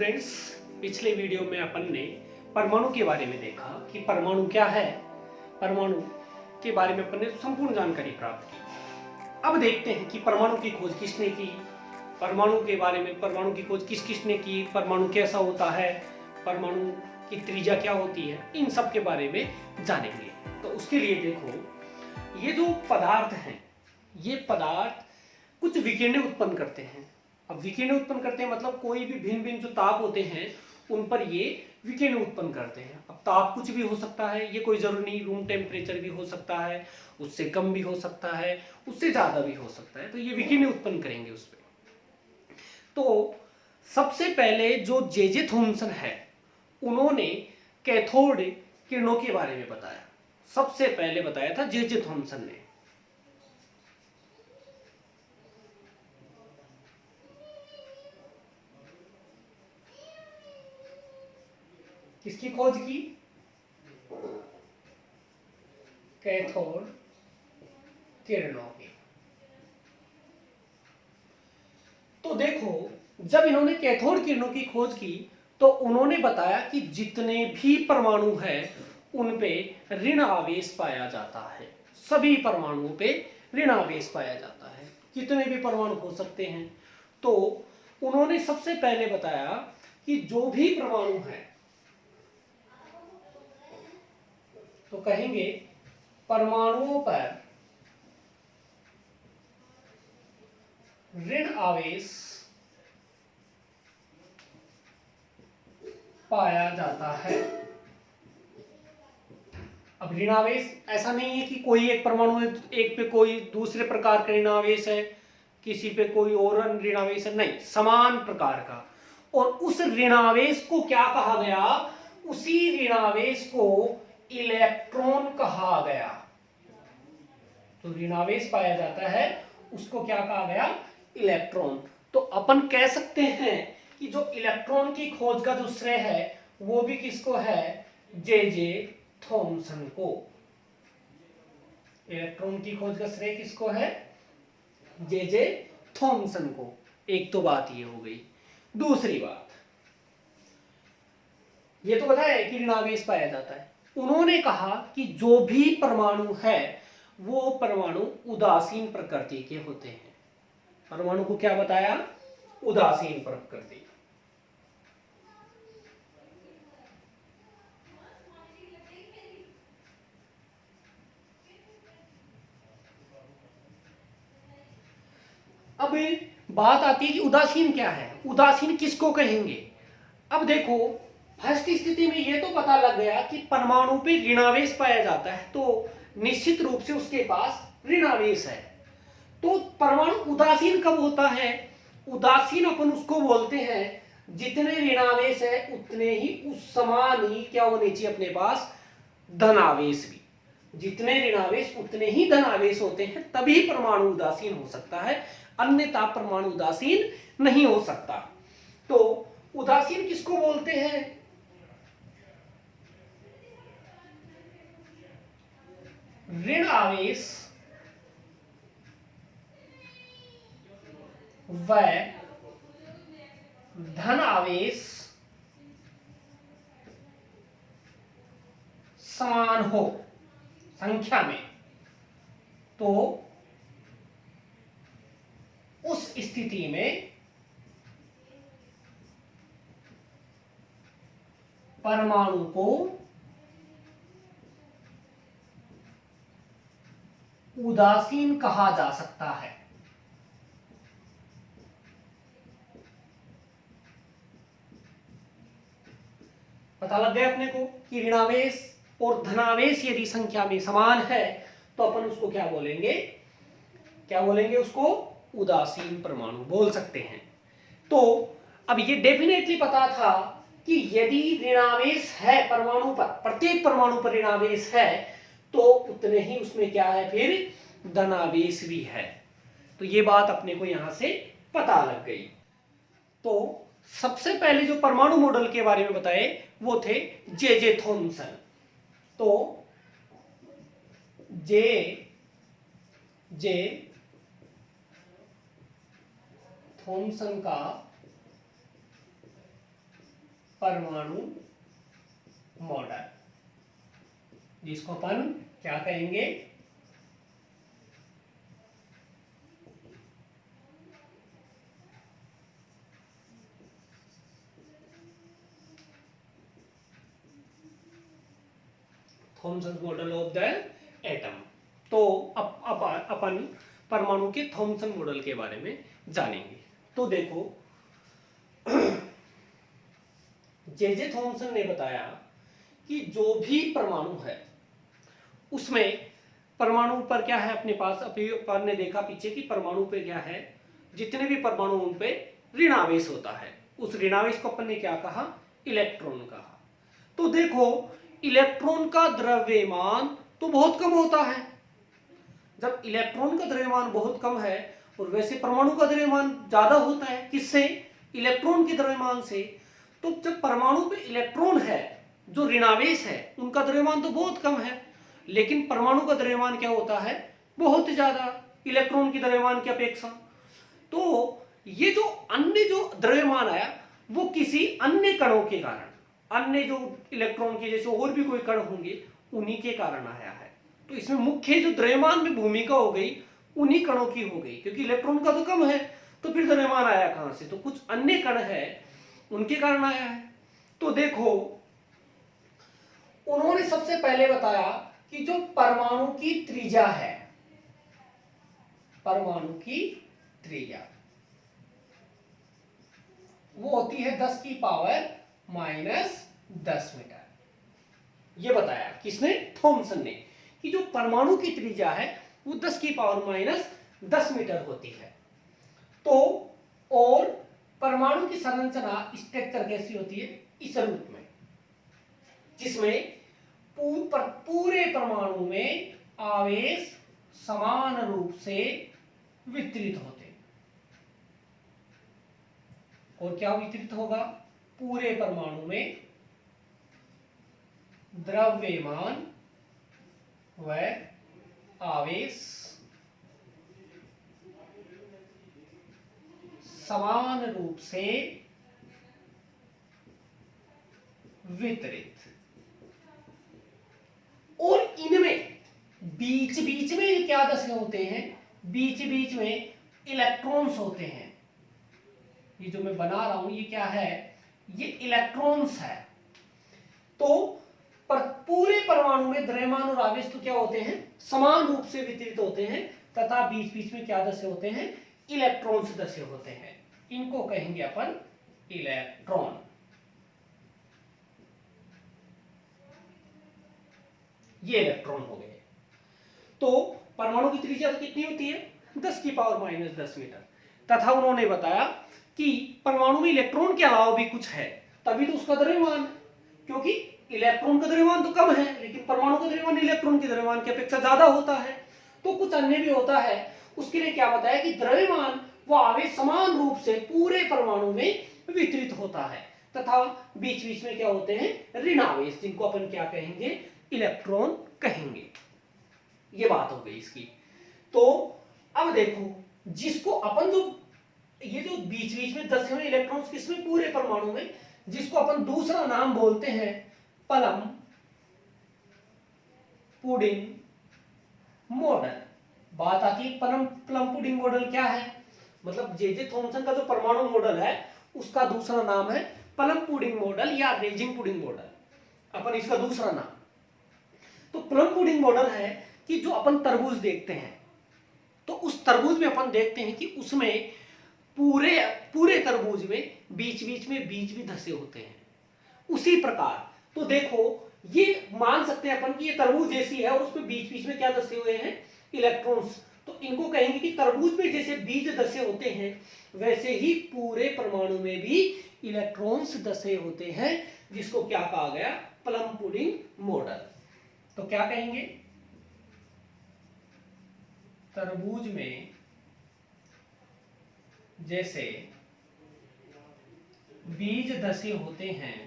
Students, पिछले video में अपन ने परमाणु के बारे में देखा कि परमाणु क्या है। परमाणु के बारे में अपन ने संपूर्ण जानकारी प्राप्त की। अब देखते हैं कि परमाणु की खोज किसने की, परमाणु के बारे में परमाणु की खोज किस किसने की, परमाणु कैसा होता है, परमाणु की त्रिज्या क्या होती है, इन सब के बारे में जानेंगे। तो उसके लिए देखो, ये जो पदार्थ हैं, ये पदार्थ कुछ विकिरण उत्पन्न करते हैं। अब विकिरण उत्पन्न करते हैं मतलब कोई भी भिन्न भिन्न जो ताप होते हैं उन पर ये विकिरण उत्पन्न करते हैं। अब ताप कुछ भी हो सकता है, ये कोई जरूरी नहीं, रूम टेम्परेचर भी हो सकता है, उससे कम भी हो सकता है, उससे ज्यादा भी हो सकता है। तो ये विकिरण उत्पन्न करेंगे उस पर। तो सबसे पहले जो जे थॉमसन है, उन्होंने कैथोड किरणों के बारे में बताया। सबसे पहले बताया था जे थॉमसन ने। किसकी खोज की? कैथोड किरणों की। तो देखो, जब इन्होंने कैथोड किरणों की खोज की तो उन्होंने बताया कि जितने भी परमाणु हैं उन पे ऋण आवेश पाया जाता है। सभी परमाणुओं पे ऋण आवेश पाया जाता है। कितने भी परमाणु हो सकते हैं। तो उन्होंने सबसे पहले बताया कि जो भी परमाणु है, तो कहेंगे परमाणुओं पर ऋण आवेश पाया जाता है। अब ऋण आवेश ऐसा नहीं है कि कोई एक परमाणु है, एक पे कोई दूसरे प्रकार का ऋण आवेश है, किसी पे कोई और ऋण आवेश है, नहीं, समान प्रकार का। और उस ऋण आवेश को क्या कहा गया? उसी ऋण आवेश को इलेक्ट्रॉन कहा गया। तो ऋण आवेश पाया जाता है उसको क्या कहा गया? इलेक्ट्रॉन। तो अपन कह सकते हैं कि जो इलेक्ट्रॉन की खोज का जो श्रेय है वो भी किसको है? जे थॉमसन को। इलेक्ट्रॉन की खोज का श्रेय किसको है? जे थॉमसन को। एक तो बात ये हो गई। दूसरी बात, ये तो बताया कि ऋण आवेश पाया जाता है। उन्होंने कहा कि जो भी परमाणु है वो परमाणु उदासीन प्रकृति के होते हैं। परमाणु को क्या बताया? उदासीन प्रकृति। अब बात आती है कि उदासीन क्या है, उदासीन किसको कहेंगे? अब देखो, फर्स्ट स्थिति में ये तो पता लग गया कि परमाणु पे ऋणावेश पाया जाता है, तो निश्चित रूप से उसके पास ऋणावेश है। तो परमाणु उदासीन कब होता है? उदासीन अपन उसको बोलते हैं जितने ऋणावेश है उतने ही उस समान ही क्या होने चाहिए अपने पास? धनावेश भी। जितने ऋणावेश उतने ही धनावेश होते हैं, तभी परमाणु उदासीन हो सकता है, अन्यथा परमाणु उदासीन नहीं हो सकता। तो उदासीन किसको बोलते हैं? ऋण आवेश व धन आवेश समान हो संख्या में, तो उस स्थिति में परमाणु को उदासीन कहा जा सकता है। पता लग गया अपने को कि ऋणावेश और धनावेश यदि संख्या में समान है तो अपन उसको क्या बोलेंगे? क्या बोलेंगे उसको? उदासीन परमाणु बोल सकते हैं। तो अब ये डेफिनेटली पता था कि यदि ऋणावेश है परमाणु पर, प्रत्येक परमाणु पर ऋणावेश है, तो उतने ही उसमें क्या है? फिर धनावेश भी है। तो ये बात अपने को यहां से पता लग गई। तो सबसे पहले जो परमाणु मॉडल के बारे में बताए वो थे जे थॉमसन। तो जे थॉमसन का परमाणु मॉडल, जिसको अपन क्या कहेंगे, Thompson model of the atom. तो अब अपन परमाणु के थॉमसन मॉडल के बारे में जानेंगे। तो देखो, जे थॉमसन ने बताया कि जो भी परमाणु है उसमें, परमाणु पर क्या है अपने पास, अपन ने देखा पीछे कि परमाणु पे क्या है, जितने भी परमाणु उन पे ऋण आवेश होता है। उस ऋण आवेश को अपन ने क्या कहा, इलेक्ट्रॉन कहा। तो देखो, इलेक्ट्रॉन का द्रव्यमान तो बहुत कम होता है। जब इलेक्ट्रॉन का द्रव्यमान बहुत कम है, और वैसे परमाणु का द्रव्यमान ज्यादा होता है, किससे, इलेक्ट्रॉन के द्रव्यमान से। तो जब परमाणु पे इलेक्ट्रॉन है, जो ऋणावेश है, उनका द्रव्यमान तो बहुत कम है, लेकिन परमाणु का द्रव्यमान क्या होता है, बहुत ज्यादा, इलेक्ट्रॉन की द्रव्यमान की अपेक्षा। तो ये जो अन्य जो द्रव्यमान आया, वो किसी अन्य कणों के कारण, अन्य जो इलेक्ट्रॉन के जैसे और भी कोई कण होंगे, उन्हीं के कारण आया है। तो इसमें मुख्य जो द्रव्यमान में भूमिका हो गई, उन्हीं कणों की हो गई, क्योंकि इलेक्ट्रॉन का तो कम है, तो फिर द्रव्यमान आया कहां से, तो कुछ अन्य कण है, उनके कारण आया है। तो देखो, उन्होंने सबसे पहले बताया कि जो परमाणु की त्रिज्या है, परमाणु की त्रिज्या वो होती है 10 की पावर माइनस 10 मीटर। ये बताया किसने, थॉमसन ने, कि जो परमाणु की त्रिज्या है वो 10 की पावर माइनस 10 मीटर होती है। तो और परमाणु की संरचना, स्ट्रक्चर कैसी होती है, इस रूप में, जिसमें पूरे परमाणु में आवेश समान रूप से वितरित होते हैं। और क्या वितरित होगा, पूरे परमाणु में द्रव्यमान व आवेश समान रूप से वितरित। और इनमें बीच बीच में क्या दशे होते हैं, बीच बीच में इलेक्ट्रॉन्स होते हैं। ये जो मैं बना रहा हूं, ये क्या है, ये इलेक्ट्रॉन्स है। तो पूरे परमाणु में द्रव्यमान और आवेश तो क्या होते हैं, समान रूप से वितरित होते हैं, तथा बीच बीच में क्या दशे होते हैं, इलेक्ट्रॉन्स दशे होते हैं। इनको कहेंगे अपन इलेक्ट्रॉन। ये इलेक्ट्रॉन हो गए। तो परमाणु की त्रिज्या कितनी होती है, 10 की पावर माइनस 10 मीटर। तथा उन्होंने बताया कि परमाणु में इलेक्ट्रॉन के अलावा भी कुछ है, तभी तो उसका द्रव्यमान, क्योंकि इलेक्ट्रॉन का द्रव्यमान तो कम है, लेकिन परमाणु का द्रव्यमान इलेक्ट्रॉन के द्रव्यमान की अपेक्षा ज्यादा होता है। तो कुछ अन्य भी होता है। उसके लिए क्या बताया कि द्रव्यमान व आवेश समान रूप से पूरे परमाणु में वितरित होता है, तथा बीच बीच में क्या होते हैं, ऋण आवेश, जिनको अपन क्या कहेंगे, इलेक्ट्रॉन कहेंगे। ये बात हो गई इसकी। तो अब देखो, जिसको अपन जो ये जो बीच बीच में दसे हुए इलेक्ट्रॉन्स किसमें, पूरे परमाणु में, जिसको अपन दूसरा नाम बोलते हैं प्लम पुडिंग मॉडल। बात आती है प्लम पुडिंग मॉडल क्या है, मतलब जे थॉमसन का जो परमाणु मॉडल है उसका दूसरा नाम है प्लम पुडिंग मॉडल या रेजिंग पुडिंग मॉडल, अपन इसका दूसरा नाम। तो प्लम पुडिंग मॉडल है कि जो अपन तरबूज देखते हैं, तो उस तरबूज में अपन देखते हैं कि उसमें पूरे पूरे तरबूज में बीच बीच में बीज भी धसे होते हैं। उसी प्रकार तो देखो, ये मान सकते हैं अपन कि ये तरबूज जैसी है और उसमें बीच बीच में क्या धसे हुए हैं, इलेक्ट्रॉन्स। तो इनको कहेंगे कि तरबूज में जैसे बीज धसे होते हैं, वैसे ही पूरे परमाणु में भी इलेक्ट्रॉन्स धसे होते हैं, जिसको क्या कहा गया, प्लम पुडिंग मॉडल। तो क्या कहेंगे, तरबूज में जैसे बीज धसे होते हैं,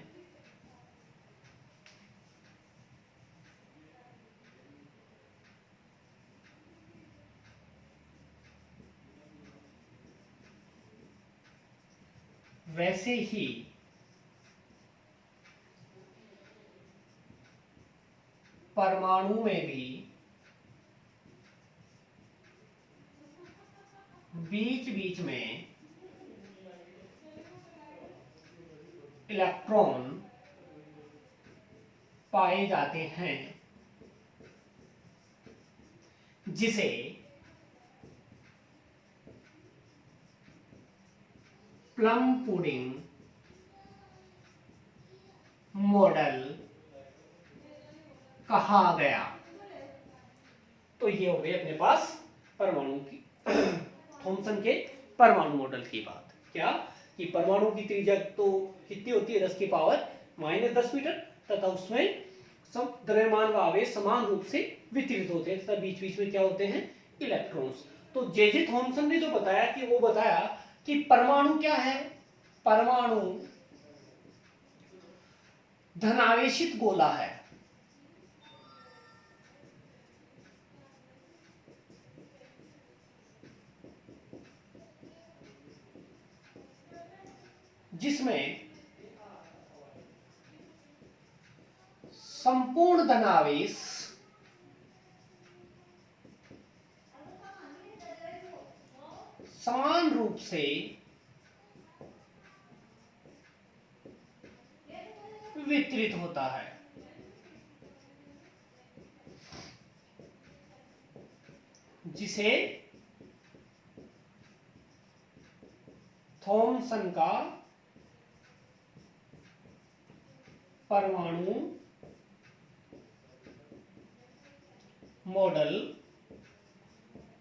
वैसे ही परमाणु में भी बीच बीच में इलेक्ट्रॉन पाए जाते हैं, जिसे प्लम पुडिंग मॉडल कहा गया। तो ये हो गई अपने पास परमाणु की थॉमसन के परमाणु मॉडल की बात। क्या कि परमाणु की त्रिज्या तो कितनी होती है, 10 की पावर -10 मीटर, तथा उसमें सब द्रव्यमान व आवेश समान रूप से वितरित होते हैं, तथा बीच बीच में क्या होते हैं, इलेक्ट्रॉन्स। तो जे थॉमसन ने जो बताया कि वो बताया कि परमाणु क्या है, परमाणु धनावेशित गोला है। जिसमें संपूर्ण धनावेश समान रूप से वितरित होता है। जिसे थॉमसन का परमाणु मॉडल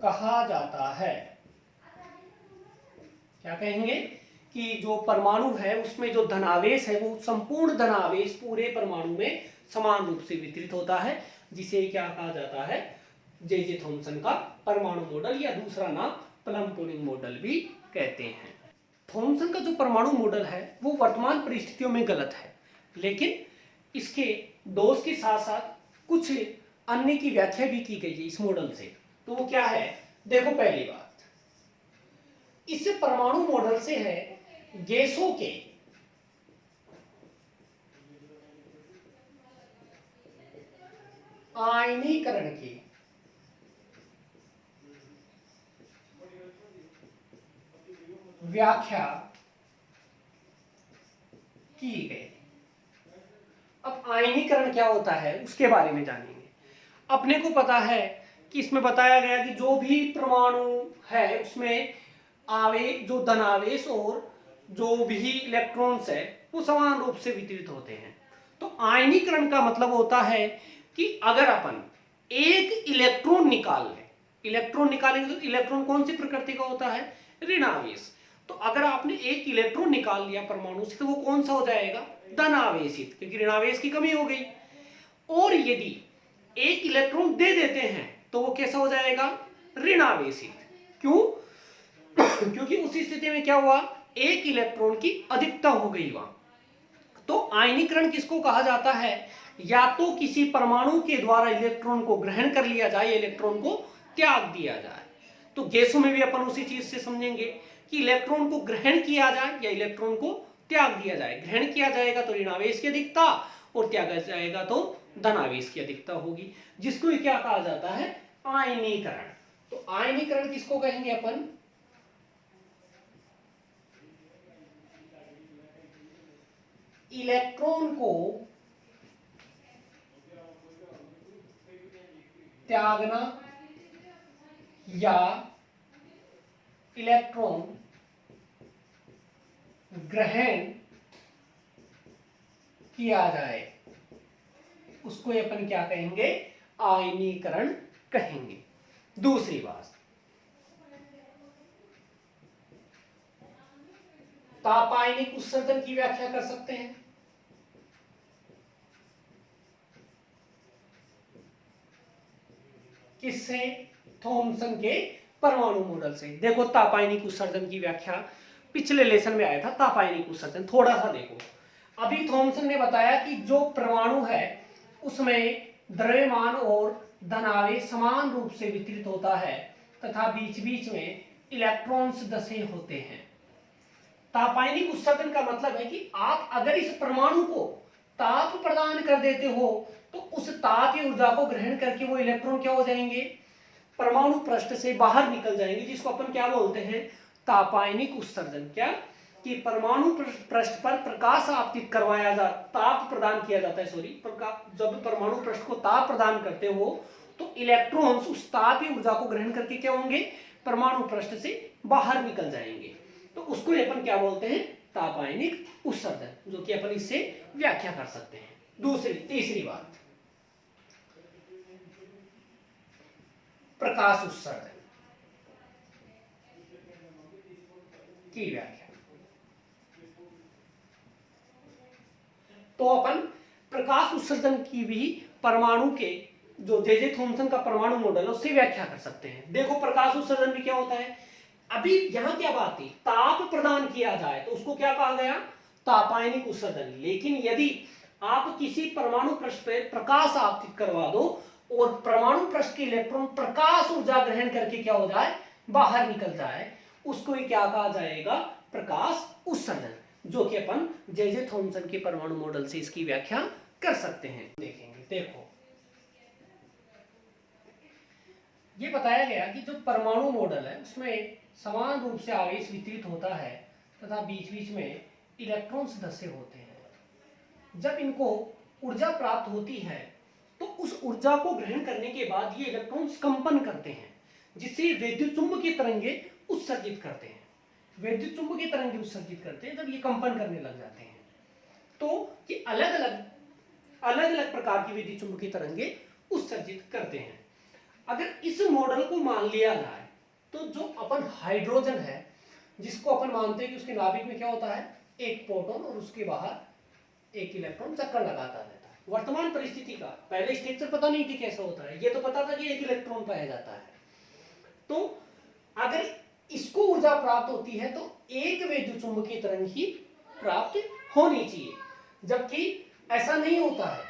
कहा जाता है। क्या कहेंगे कि जो परमाणु है उसमें जो धनावेश है वो संपूर्ण धनावेश पूरे परमाणु में समान रूप से वितरित होता है, जिसे क्या कहा जाता है, जे थॉमसन का परमाणु मॉडल, या दूसरा नाम प्लम पुडिंग मॉडल भी कहते हैं। थॉमसन का जो परमाणु मॉडल है वो वर्तमान परिस्थितियों में गलत है, लेकिन इसके दोष के साथ साथ कुछ अन्य की व्याख्या भी की गई है इस मॉडल से। तो वो क्या है, देखो पहली बात, इस परमाणु मॉडल से है गैसों के आयनीकरण की व्याख्या की गई। अब आयनीकरण क्या होता है उसके बारे में जानेंगे। अपने को पता है कि इसमें बताया गया कि जो भी परमाणु है उसमें आवेश, जो धनावेश और जो भी इलेक्ट्रॉन्स है वो समान रूप से वितरित होते हैं। तो आयनीकरण का मतलब होता है कि अगर अपन एक इलेक्ट्रॉन निकाल लें, इलेक्ट्रॉन निकालेंगे तो इलेक्ट्रॉन कौन सी प्रकृति का होता है, ऋणावेश। तो अगर आपने एक इलेक्ट्रॉन निकाल लिया परमाणु से तो वो कौन सा हो जाएगा, धनावेशित, क्योंकि ऋणावेश की कमी हो गई। और यदि एक इलेक्ट्रॉन दे देते हैं तो वो कैसा हो जाएगा, ऋणावेशित। क्यों, क्योंकि उस स्थिति में क्या हुआ, एक इलेक्ट्रॉन की अधिकता हो गई वहां। तो आयनीकरण किसको कहा जाता है, या तो किसी परमाणु के द्वारा इलेक्ट्रॉन को ग्रहण कर लिया जाए, इलेक्ट्रॉन को त्याग दिया जाए। तो गैसों में भी अपन उसी चीज से समझेंगे कि इलेक्ट्रॉन को ग्रहण किया जाए या इलेक्ट्रॉन को त्याग दिया जाए। ग्रहण किया जाएगा तो ऋणावेश की अधिकता, और त्यागा जाएगा तो धनावेश की अधिकता होगी, जिसको क्या कहा जाता है, आयनीकरण। तो आयनीकरण किसको कहेंगे अपन, इलेक्ट्रॉन को त्यागना या इलेक्ट्रॉन ग्रहण किया जाए उसको अपन क्या कहेंगे, आयनीकरण कहेंगे। दूसरी बात, तापायनिक उत्सर्जन की व्याख्या कर सकते हैं। किससे, थॉमसन के परमाणु मॉडल से। देखो तापायनिक उत्सर्जन की व्याख्या पिछले लेसन में आया था, तापायनिक उत्सर्जन थोड़ा सा देखो। अभी थॉमसन ने बताया कि जो परमाणु है उसमें द्रव्यमान और धनावेश समान रूप से वितरित होता है, तथा बीच बीच में इलेक्ट्रॉन्स दसे होते हैं। तापायनिक उत्सर्जन का मतलब है कि आप अगर इस परमाणु को ताप प्रदान कर देते हो तो उस ताप की ऊर्जा को ग्रहण करके वो इलेक्ट्रॉन क्या हो जाएंगे, परमाणु पृष्ठ से बाहर निकल जाएंगे, जिसको अपन क्या बोलते हैं, तापायनिक उत्सर्जन। क्या कि परमाणु पृष्ठ पर प्रकाश आपतित करवाया जा, ताप प्रदान किया जाता है, सॉरी, जब परमाणु पृष्ठ को ताप प्रदान करते हो तो इलेक्ट्रॉन्स उस ताप की ऊर्जा को ग्रहण करके क्या होंगे, परमाणु पृष्ठ से बाहर निकल जाएंगे। तो उसको अपन क्या बोलते हैं, तापायनिक उत्सर्जन, जो कि अपन इससे व्याख्या कर सकते हैं। तीसरी बात, प्रकाश उत्सर्जन की व्याख्या। तो अपन प्रकाश उत्सर्जन की भी परमाणु के जो जे थॉम्सन का परमाणु मॉडल है उससे व्याख्या कर सकते हैं। देखो प्रकाश उत्सर्जन भी क्या होता है, अभी यहां क्या बात थी, ताप प्रदान किया जाए तो उसको क्या कहा गया, तापायनिक उत्सर्जन। लेकिन यदि आप किसी परमाणु पृष्ठ पर प्रकाश आपतित करवा दो और परमाणु पृष्ठ के इलेक्ट्रॉन प्रकाश ऊर्जा ग्रहण करके क्या हो जाए, बाहर निकल जाए, उसको ही क्या कहा जाएगा, प्रकाश उत्सर्जन, जो कि अपन जे थॉम्सन के परमाणु मॉडल से इसकी व्याख्या कर सकते हैं। देखेंगे, देखो ये बताया गया कि जो परमाणु मॉडल है उसमें समान रूप से आवेश वितरित होता है तथा बीच बीच में इलेक्ट्रॉन्स धसे होते हैं। जब इनको ऊर्जा प्राप्त होती है तो उस ऊर्जा को ग्रहण करने के बाद ये इलेक्ट्रॉन्स कंपन करते हैं, जिससे विद्युत चुंबकीय तरंगे उत्सर्जित करते हैं। विद्युत चुंबकीय तरंगे उत्सर्जित करते हैं जब ये कंपन करने लग जाते हैं, तो ये अलग अलग प्रकार की विद्युत चुंबकीय तरंगे उत्सर्जित करते हैं। अगर इस मॉडल को मान लिया जाए तो जो अपन हाइड्रोजन है, जिसको अपन मानते हैं कि उसके नाभिक में क्या होता है, एक प्रोटॉन और उसके बाहर एक इलेक्ट्रॉन चक्कर लगाता रहता है। वर्तमान परिस्थिति का पहले स्ट्रक्चर पता नहीं कि कैसा होता है, ये तो पता था कि एक इलेक्ट्रॉन पाया जाता है। तो अगर इसको ऊर्जा प्राप्त होती है तो एक विद्युत चुंबकीय तरंग ही प्राप्त होनी चाहिए, जबकि ऐसा नहीं होता है।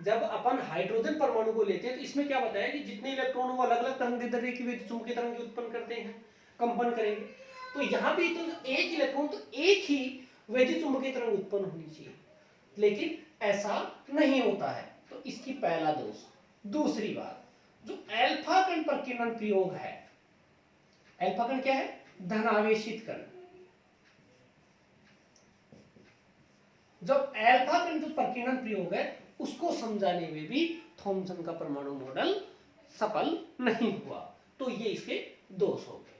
जब अपन हाइड्रोजन परमाणु को लेते हैं तो इसमें क्या बताया कि जितने इलेक्ट्रॉन वो अलग अलग तरंगदैर्ध्य की विद्युत चुंबकीय तरंग उत्पन्न करते हैं, कंपन करेंगे। तो यहाँ भी तो एक इलेक्ट्रॉन तो एक ही विद्युत चुंबकीय तरंग उत्पन्न होनी चाहिए, लेकिन ऐसा नहीं होता है, तो इसकी पहला दोष। दूसरी बात, जो अल्फा कण प्रकीर्णन प्रयोग है, अल्फा कण क्या है, धनावेशित कण। जब अल्फा कण जो प्रकीर्णन प्रयोग है उसको समझाने में भी थॉम्सन का परमाणु मॉडल सफल नहीं हुआ, तो ये इसके दोष हो गए।